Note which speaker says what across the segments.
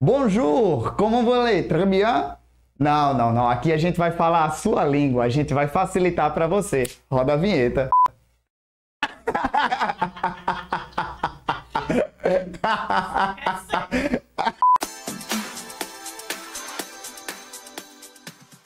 Speaker 1: Bonjour, comment vous allez? Très bien? Não, não, não. Aqui a gente vai falar a sua língua. A gente vai facilitar para você. Roda a vinheta.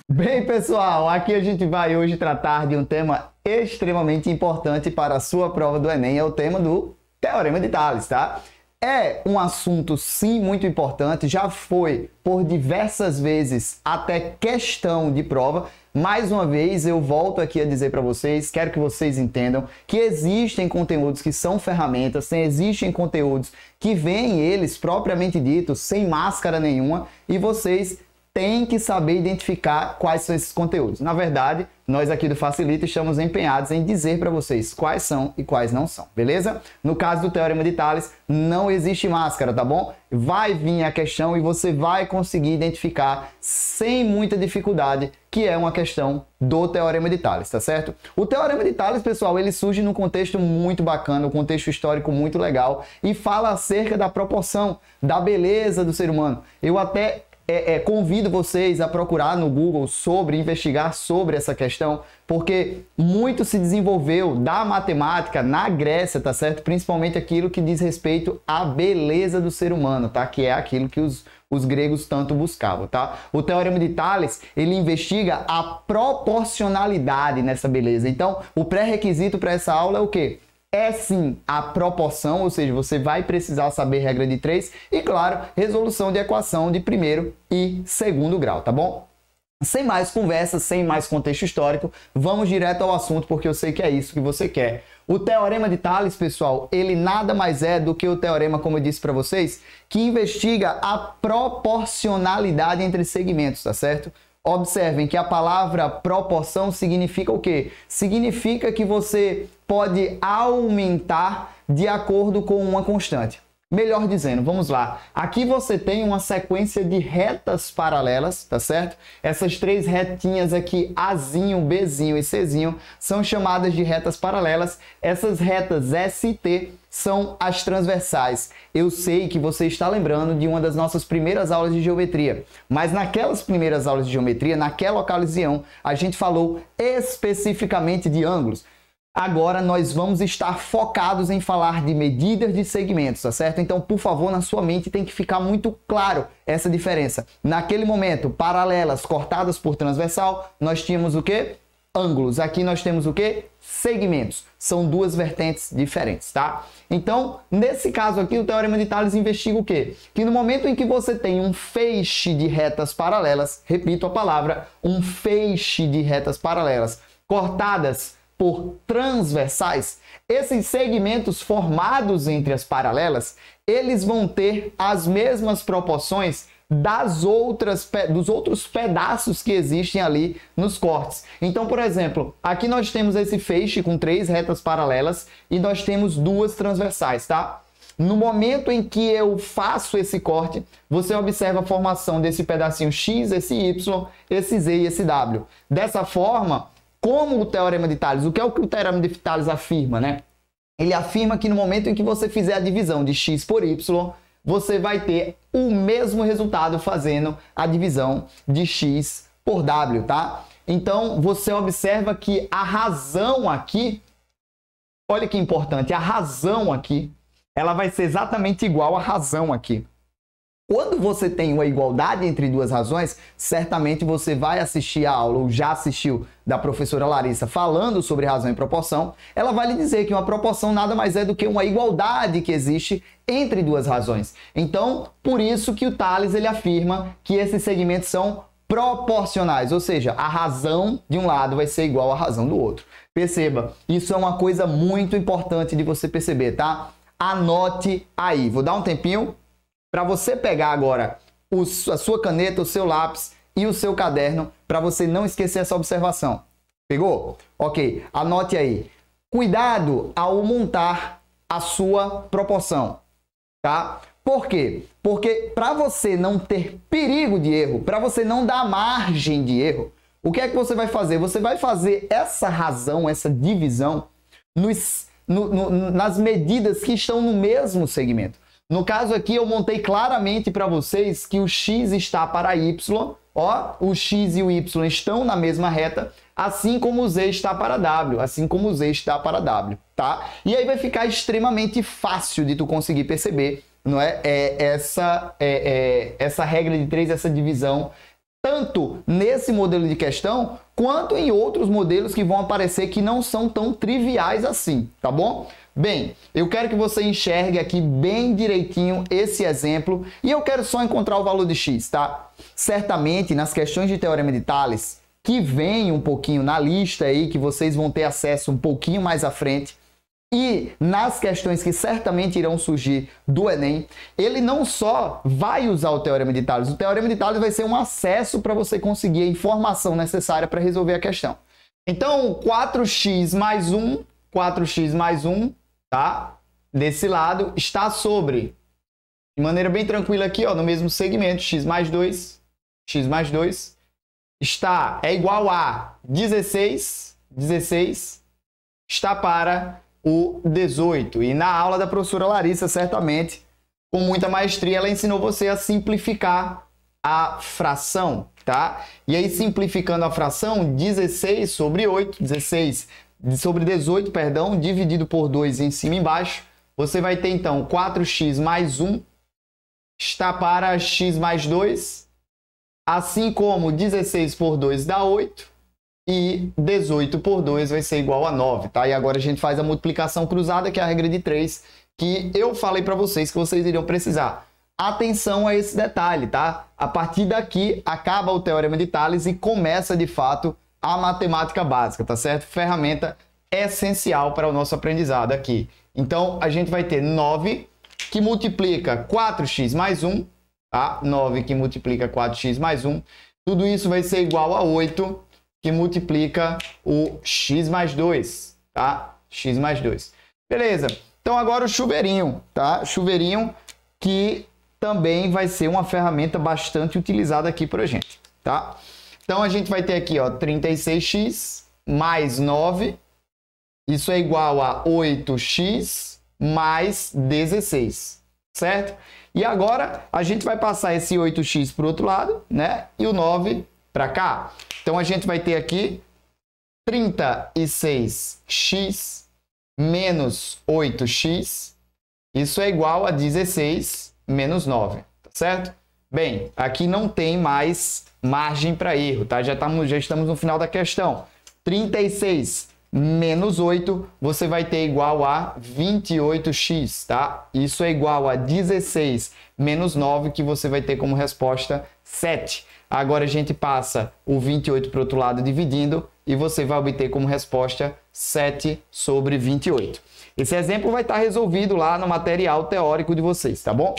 Speaker 1: Bem, pessoal, aqui a gente vai hoje tratar de um tema extremamente importante para a sua prova do Enem. É o tema do Teorema de Tales, tá? É um assunto, sim, muito importante, já foi por diversas vezes até questão de prova. Mais uma vez, eu volto aqui a dizer para vocês, quero que vocês entendam que existem conteúdos que são ferramentas, existem conteúdos que vêm eles, propriamente ditos, sem máscara nenhuma, e vocês têm que saber identificar quais são esses conteúdos. Na verdade, nós aqui do Facilita estamos empenhados em dizer para vocês quais são e quais não são, beleza? No caso do Teorema de Tales, não existe máscara, tá bom? Vai vir a questão e você vai conseguir identificar sem muita dificuldade que é uma questão do Teorema de Tales, tá certo? O Teorema de Tales, pessoal, ele surge num contexto muito bacana, um contexto histórico muito legal e fala acerca da proporção, da beleza do ser humano. Eu até convido vocês a procurar no Google investigar sobre essa questão, porque muito se desenvolveu da matemática na Grécia, tá certo? Principalmente aquilo que diz respeito à beleza do ser humano, tá? Que é aquilo que os gregos tanto buscavam, tá? O Teorema de Tales, ele investiga a proporcionalidade nessa beleza. Então, o pré-requisito para essa aula é o quê? É sim a proporção, ou seja, você vai precisar saber regra de 3 e, claro, resolução de equação de primeiro e segundo grau, tá bom? Sem mais conversa, sem mais contexto histórico, vamos direto ao assunto, porque eu sei que é isso que você quer. O Teorema de Tales, pessoal, ele nada mais é do que o teorema, como eu disse para vocês, que investiga a proporcionalidade entre segmentos, tá certo? Observem que a palavra proporção significa o quê? Significa que você pode aumentar de acordo com uma constante. Melhor dizendo, vamos lá. Aqui você tem uma sequência de retas paralelas, tá certo? Essas três retinhas aqui, Azinho, Bzinho e Czinho, são chamadas de retas paralelas. Essas retas ST são as transversais. Eu sei que você está lembrando de uma das nossas primeiras aulas de geometria, mas naquelas primeiras aulas de geometria, naquela ocasião, a gente falou especificamente de ângulos. Agora nós vamos estar focados em falar de medidas de segmentos, tá certo? Então, por favor, na sua mente tem que ficar muito claro essa diferença. Naquele momento, paralelas cortadas por transversal, nós tínhamos o quê? Ângulos. Aqui nós temos o quê? Segmentos. São duas vertentes diferentes, tá? Então, nesse caso aqui, o Teorema de Tales investiga o quê? Que no momento em que você tem um feixe de retas paralelas, repito a palavra, um feixe de retas paralelas cortadas por transversais, esses segmentos formados entre as paralelas, eles vão ter as mesmas proporções dos outros pedaços que existem ali nos cortes. Então, por exemplo, aqui nós temos esse feixe com 3 retas paralelas e nós temos 2 transversais, tá? No momento em que eu faço esse corte, você observa a formação desse pedacinho X, esse Y, esse Z e esse W. Dessa forma, como o Teorema de Tales, o que o Teorema de Tales afirma, né? Ele afirma que no momento em que você fizer a divisão de x por y, você vai ter o mesmo resultado fazendo a divisão de x por w, tá? Então, você observa que a razão aqui, olha que importante, a razão aqui, ela vai ser exatamente igual à razão aqui. Quando você tem uma igualdade entre duas razões, certamente você vai assistir a aula, ou já assistiu, da professora Larissa falando sobre razão e proporção. Ela vai lhe dizer que uma proporção nada mais é do que uma igualdade que existe entre duas razões. Então, por isso que o Tales ele afirma que esses segmentos são proporcionais, ou seja, a razão de um lado vai ser igual à razão do outro. Perceba, isso é uma coisa muito importante de você perceber, tá? Anote aí. Vou dar um tempinho para você pegar agora a sua caneta, o seu lápis e o seu caderno, para você não esquecer essa observação. Pegou? Ok, anote aí. Cuidado ao montar a sua proporção, tá? Por quê? Porque para você não ter perigo de erro, para você não dar margem de erro, o que é que você vai fazer? Você vai fazer essa razão, essa divisão nas medidas que estão no mesmo segmento. No caso aqui, eu montei claramente para vocês que o x está para y, ó, o x e o y estão na mesma reta, assim como o z está para w, assim como o z está para w, tá? E aí vai ficar extremamente fácil de tu conseguir perceber, não é? Essa regra de 3, essa divisão, tanto nesse modelo de questão, quanto em outros modelos que vão aparecer que não são tão triviais assim, tá bom? Bem, eu quero que você enxergue aqui bem direitinho esse exemplo e eu quero só encontrar o valor de x, tá? Certamente, nas questões de Teorema de Tales, que vem um pouquinho na lista aí, que vocês vão ter acesso um pouquinho mais à frente, e nas questões que certamente irão surgir do Enem, ele não só vai usar o Teorema de Tales, o Teorema de Tales vai ser um acesso para você conseguir a informação necessária para resolver a questão. Então, 4x mais 1, 4x mais 1, tá? Desse lado, está sobre, de maneira bem tranquila aqui, ó, no mesmo segmento, x mais 2, é igual a 16, está para o 18. E na aula da professora Larissa, certamente, com muita maestria, ela ensinou você a simplificar a fração, tá? E aí, simplificando a fração, 16 sobre 8, 16 sobre 18, perdão, dividido por 2 em cima e embaixo, você vai ter, então, 4x mais 1 está para x mais 2, assim como 16 por 2 dá 8, e 18 por 2 vai ser igual a 9, tá? E agora a gente faz a multiplicação cruzada, que é a regra de 3, que eu falei para vocês que vocês iriam precisar. Atenção a esse detalhe, tá? A partir daqui, acaba o Teorema de Tales e começa, de fato, a matemática básica, tá certo? Ferramenta essencial para o nosso aprendizado aqui. Então, a gente vai ter 9, que multiplica 4x mais 1, tá? 9 que multiplica 4x mais 1. Tudo isso vai ser igual a 8, que multiplica o x mais 2, tá? X mais 2. Beleza. Então, agora o chuveirinho, tá? Chuveirinho que também vai ser uma ferramenta bastante utilizada aqui por a gente, tá? Então, a gente vai ter aqui, ó, 36x mais 9. Isso é igual a 8x mais 16, certo? E agora, a gente vai passar esse 8x para o outro lado, né? E o 9 para cá. Então, a gente vai ter aqui 36x menos 8x. Isso é igual a 16 menos 9, tá certo? Bem, aqui não tem mais margem para erro, tá? Já estamos no final da questão. 36 menos 8, você vai ter igual a 28x, tá? Isso é igual a 16 menos 9, que você vai ter como resposta 7. Agora a gente passa o 28 para o outro lado dividindo e você vai obter como resposta 7 sobre 28. Esse exemplo vai estar resolvido lá no material teórico de vocês, tá bom?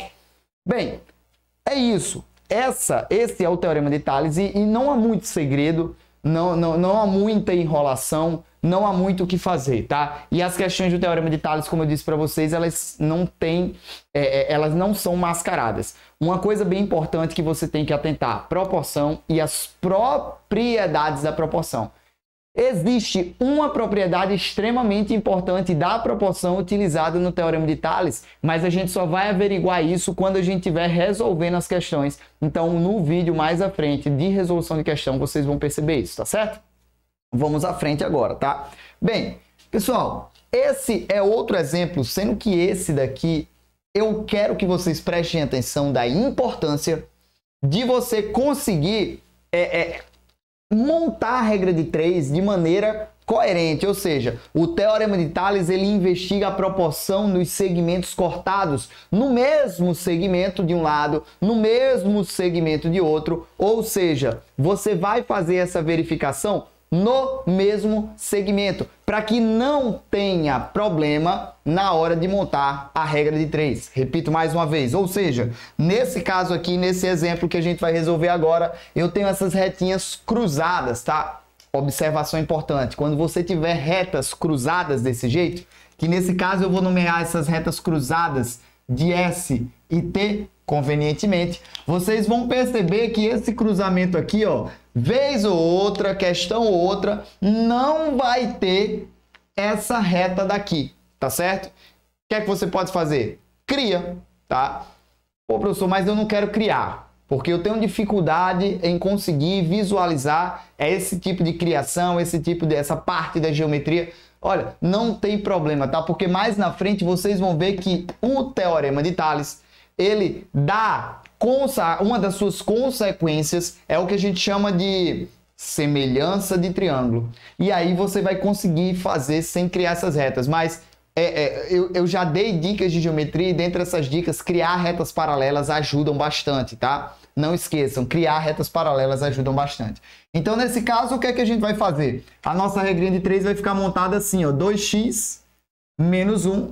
Speaker 1: Bem, é isso. Esse é o Teorema de Tales e não há muito segredo, não há muita enrolação, não há muito o que fazer, tá? E as questões do Teorema de Tales, como eu disse para vocês, elas não são mascaradas. Uma coisa bem importante que você tem que atentar, proporção e as propriedades da proporção. Existe uma propriedade extremamente importante da proporção utilizada no Teorema de Tales, mas a gente só vai averiguar isso quando a gente estiver resolvendo as questões. Então, no vídeo mais à frente de resolução de questão, vocês vão perceber isso, tá certo? Vamos à frente agora, tá? Bem, pessoal, esse é outro exemplo, sendo que esse daqui, eu quero que vocês prestem atenção da importância de você conseguir montar a regra de 3 de maneira coerente, ou seja, o Teorema de Tales ele investiga a proporção dos segmentos cortados no mesmo segmento de um lado, no mesmo segmento de outro, ou seja, você vai fazer essa verificação no mesmo segmento, para que não tenha problema na hora de montar a regra de 3. Repito mais uma vez, ou seja, nesse caso aqui, nesse exemplo que a gente vai resolver agora, eu tenho essas retinhas cruzadas, tá? Observação importante, quando você tiver retas cruzadas desse jeito, que nesse caso eu vou nomear essas retas cruzadas de S e T, convenientemente, vocês vão perceber que esse cruzamento aqui, ó, vez ou outra, questão ou outra, não vai ter essa reta daqui, tá certo? O que é que você pode fazer? Cria. tá? Pô, professor, mas eu não quero criar, porque eu tenho dificuldade em conseguir visualizar esse tipo de criação, essa parte da geometria. Olha, não tem problema, tá? Porque mais na frente vocês vão ver que o Teorema de Tales, ele dá uma das suas consequências, é o que a gente chama de semelhança de triângulo. E aí você vai conseguir fazer sem criar essas retas. Mas eu já dei dicas de geometria e dentre essas dicas, criar retas paralelas ajudam bastante, tá? Não esqueçam, criar retas paralelas ajudam bastante. Então, nesse caso, o que é que a gente vai fazer? A nossa regrinha de 3 vai ficar montada assim, ó, 2x menos 1.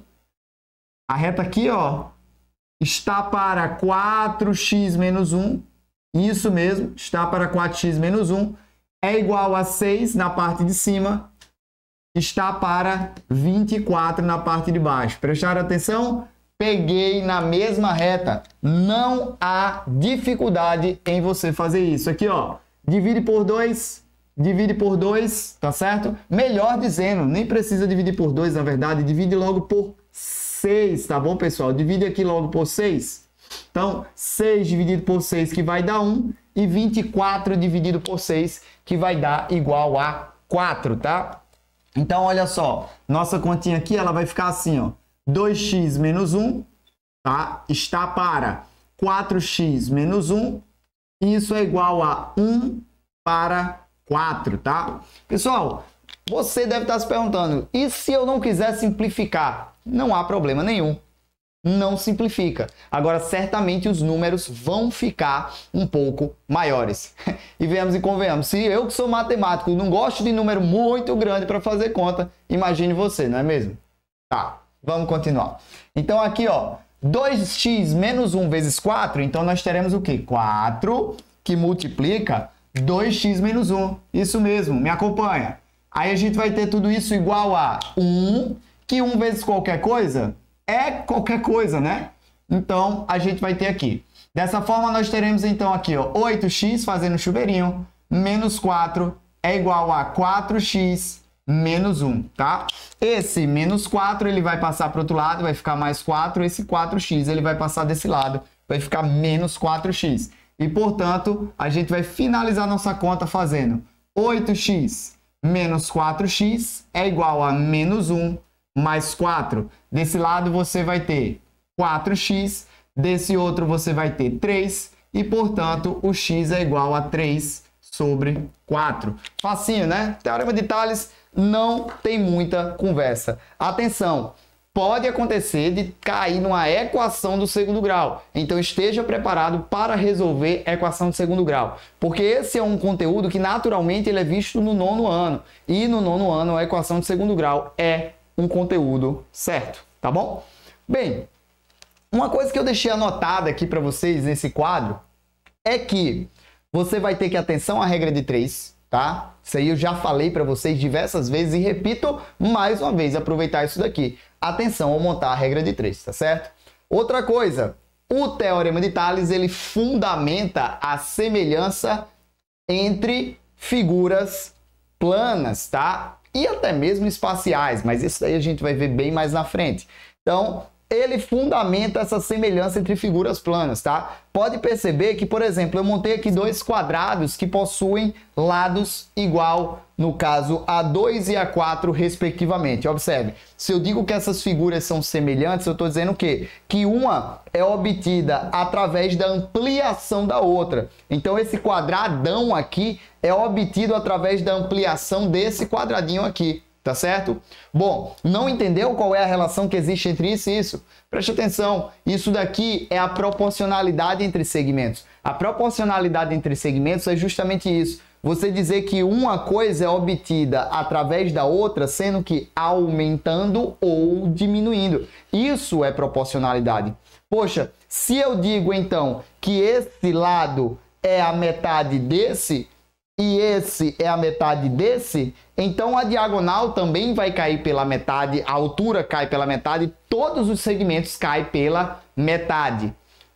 Speaker 1: A reta aqui, ó, está para 4x menos 1. Isso mesmo, está para 4x menos 1. É igual a 6 na parte de cima. Está para 24 na parte de baixo. Prestaram atenção? Peguei na mesma reta. Não há dificuldade em você fazer isso. Aqui, ó, divide por 2, tá certo? Melhor dizendo, nem precisa dividir por 2, na verdade, divide logo por 6, tá bom, pessoal? Divide aqui logo por 6. Então, 6 dividido por 6, que vai dar 1, e 24 dividido por 6, que vai dar igual a 4, tá? Então, olha só, nossa continha aqui, ela vai ficar assim, ó, 2x menos 1, tá? Está para 4x menos 1, isso é igual a 1 para 4, tá? Pessoal, você deve estar se perguntando, e se eu não quiser simplificar? Não há problema nenhum. Não simplifica. Agora, certamente os números vão ficar um pouco maiores. E venhamos e convenhamos, se eu que sou matemático não gosto de número muito grande para fazer conta, imagine você, não é mesmo? Tá, vamos continuar. Então aqui, ó, 2x menos 1 vezes 4, então nós teremos o quê? 4 que multiplica 2x menos 1. Isso mesmo, me acompanha. Aí a gente vai ter tudo isso igual a 1, que 1 vezes qualquer coisa é qualquer coisa, né? Então, a gente vai ter aqui. Dessa forma, nós teremos, então, aqui, ó, 8x, fazendo chuveirinho, menos 4 é igual a 4x menos 1, tá? Esse menos 4, ele vai passar para o outro lado, vai ficar mais 4. Esse 4x, ele vai passar desse lado, vai ficar menos 4x. E, portanto, a gente vai finalizar nossa conta fazendo 8x menos 4x é igual a menos 1 mais 4. Desse lado você vai ter 4x, desse outro você vai ter 3 e, portanto, o x é igual a 3 sobre 4. Facinho, né? Teorema de Tales não tem muita conversa. Atenção, pode acontecer de cair numa equação do segundo grau. Então, esteja preparado para resolver a equação do segundo grau. Porque esse é um conteúdo que, naturalmente, ele é visto no 9º ano. E no 9º ano, a equação do segundo grau é um conteúdo certo, tá bom? Bem, uma coisa que eu deixei anotada aqui para vocês nesse quadro é que você vai ter que atenção à regra de 3, tá? Isso aí eu já falei para vocês diversas vezes e repito mais uma vez, aproveitar isso daqui. Atenção ao montar a regra de 3, tá certo? Outra coisa, o Teorema de Tales, ele fundamenta a semelhança entre figuras planas, tá? E até mesmo espaciais, mas isso aí a gente vai ver bem mais na frente. Então, ele fundamenta essa semelhança entre figuras planas, tá? Pode perceber que, por exemplo, eu montei aqui dois quadrados que possuem lados igual, no caso, A2 e A4, respectivamente. Observe, se eu digo que essas figuras são semelhantes, eu estou dizendo o quê? Que uma é obtida através da ampliação da outra. Então, esse quadradão aqui é obtido através da ampliação desse quadradinho aqui. Tá certo? Bom, não entendeu qual é a relação que existe entre isso e isso? Preste atenção, isso daqui é a proporcionalidade entre segmentos. A proporcionalidade entre segmentos é justamente isso. Você dizer que uma coisa é obtida através da outra, sendo que aumentando ou diminuindo. Isso é proporcionalidade. Poxa, se eu digo então que esse lado é a metade desse, e esse é a metade desse, então a diagonal também vai cair pela metade, a altura cai pela metade, todos os segmentos caem pela metade.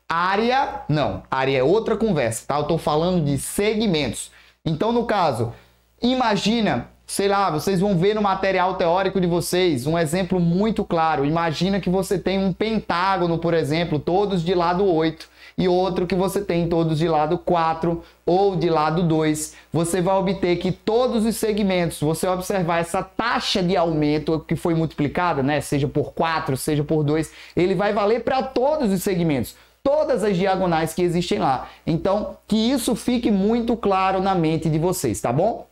Speaker 1: Área, não, área é outra conversa, tá? Eu estou falando de segmentos. Então, no caso, imagina sei lá, vocês vão ver no material teórico de vocês um exemplo muito claro. Imagina que você tem um pentágono, por exemplo, todos de lado 8, e outro que você tem todos de lado 4 ou de lado 2. Você vai obter que todos os segmentos, você observar essa taxa de aumento que foi multiplicada, né, seja por 4, seja por 2, ele vai valer para todos os segmentos, todas as diagonais que existem lá. Então, que isso fique muito claro na mente de vocês, tá bom?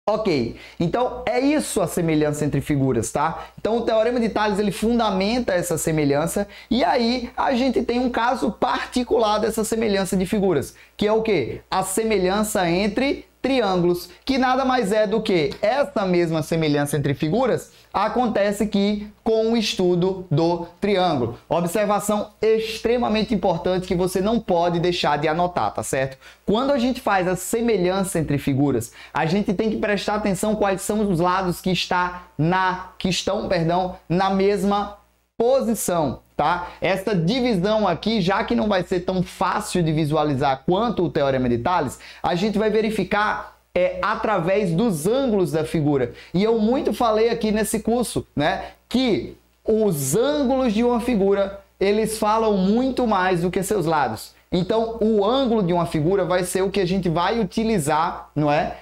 Speaker 1: Ok, então é isso a semelhança entre figuras, tá? Então o Teorema de Tales, ele fundamenta essa semelhança, e aí a gente tem um caso particular dessa semelhança de figuras, que é o quê? A semelhança entre triângulos, que nada mais é do que essa mesma semelhança entre figuras acontece aqui com o estudo do triângulo. Observação extremamente importante que você não pode deixar de anotar, tá certo? Quando a gente faz a semelhança entre figuras, a gente tem que prestar atenção quais são os lados que estão na mesma posição, tá? Essa divisão aqui, já que não vai ser tão fácil de visualizar quanto o Teorema de Tales, a gente vai verificar através dos ângulos da figura. E eu muito falei aqui nesse curso, né, que os ângulos de uma figura, eles falam muito mais do que seus lados. Então, o ângulo de uma figura vai ser o que a gente vai utilizar, não é?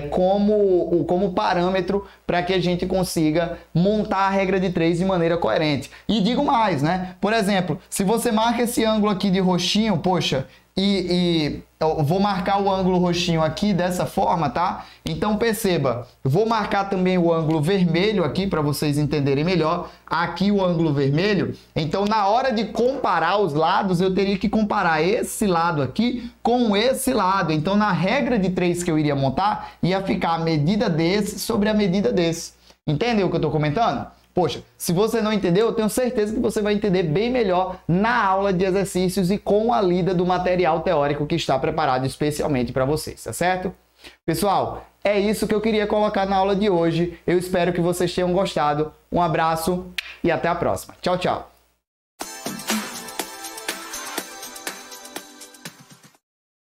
Speaker 1: Como parâmetro para que a gente consiga montar a regra de 3 de maneira coerente. E digo mais, né? Por exemplo, se você marca esse ângulo aqui de roxinho, poxa, eu vou marcar o ângulo roxinho aqui dessa forma, tá? Então perceba, eu vou marcar também o ângulo vermelho aqui para vocês entenderem melhor. Aqui o ângulo vermelho. Então na hora de comparar os lados, eu teria que comparar esse lado aqui com esse lado. Então na regra de 3 que eu iria montar, ia ficar a medida desse sobre a medida desse. Entendeu o que eu estou comentando? Poxa, se você não entendeu, eu tenho certeza que você vai entender bem melhor na aula de exercícios e com a lida do material teórico que está preparado especialmente para vocês, tá certo? Pessoal, é isso que eu queria colocar na aula de hoje. Eu espero que vocês tenham gostado. Um abraço e até a próxima. Tchau, tchau.